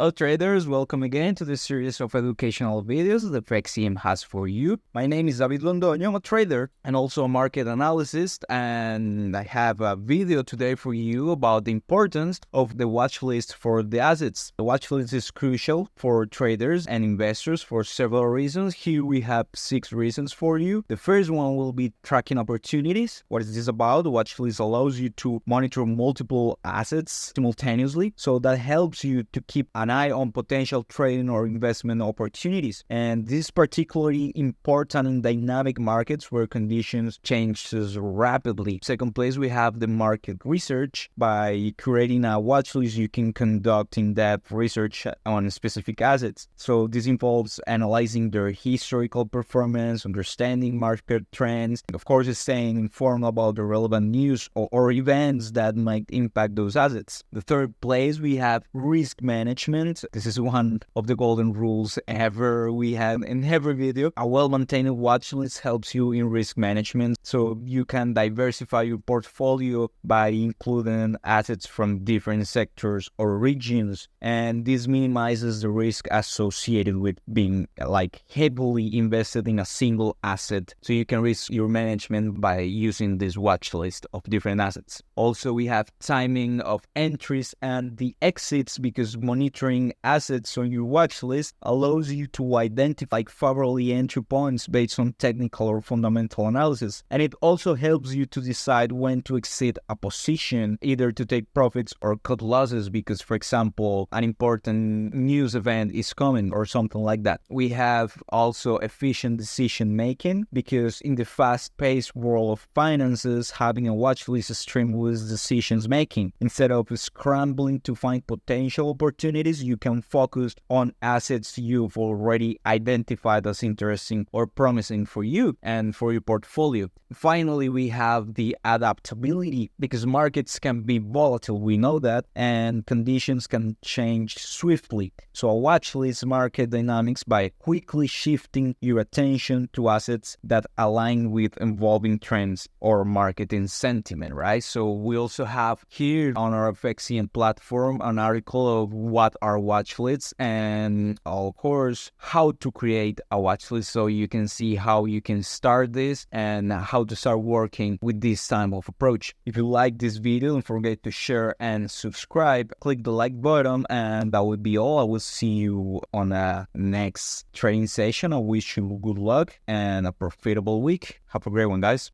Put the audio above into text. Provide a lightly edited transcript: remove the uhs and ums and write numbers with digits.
Hello traders, welcome again to this series of educational videos that FXCM has for you. My name is David Londoño, I'm a trader and also a market analyst, and I have a video today for you about the importance of the watch list for the assets. The watch list is crucial for traders and investors for several reasons. Here we have 6 reasons for you. The first one will be tracking opportunities. What is this about? The watch list allows you to monitor multiple assets simultaneously, so that helps you to keep an eye on potential trading or investment opportunities. And this is particularly important in dynamic markets where conditions change rapidly. Second place, we have the market research. By creating a watch list, you can conduct in-depth research on specific assets. So this involves analyzing their historical performance, understanding market trends, and of course, staying informed about the relevant news or events that might impact those assets. The third place, we have risk management. This is one of the golden rules ever we have in every video. A well-maintained watch list helps you in risk management, so you can diversify your portfolio by including assets from different sectors or regions, and this minimizes the risk associated with being heavily invested in a single asset, so you can risk your management by using this watch list of different assets. Also, we have timing of entries and the exits, because monitoring assets on your watch list allows you to identify favorable entry points based on technical or fundamental analysis. And it also helps you to decide when to exit a position, either to take profits or cut losses because, for example, an important news event is coming or something like that. We have also efficient decision making, because in the fast-paced world of finances, having a watch list streamlines decisions making. Instead of scrambling to find potential opportunities, you can focus on assets you've already identified as interesting or promising for you and for your portfolio. Finally, we have the adaptability, because markets can be volatile, we know that, and conditions can change swiftly. So a watch list market dynamics by quickly shifting your attention to assets that align with evolving trends or marketing sentiment, right? So we also have here on our FXCM platform an article of what are watch lists and, of course, how to create a watch list, so you can see how you can start this and how to start working with this type of approach. If you like this video, don't forget to share and subscribe. Click the like button, and that would be all. I will see you on a next trading session. I wish you good luck and a profitable week. Have a great one, guys.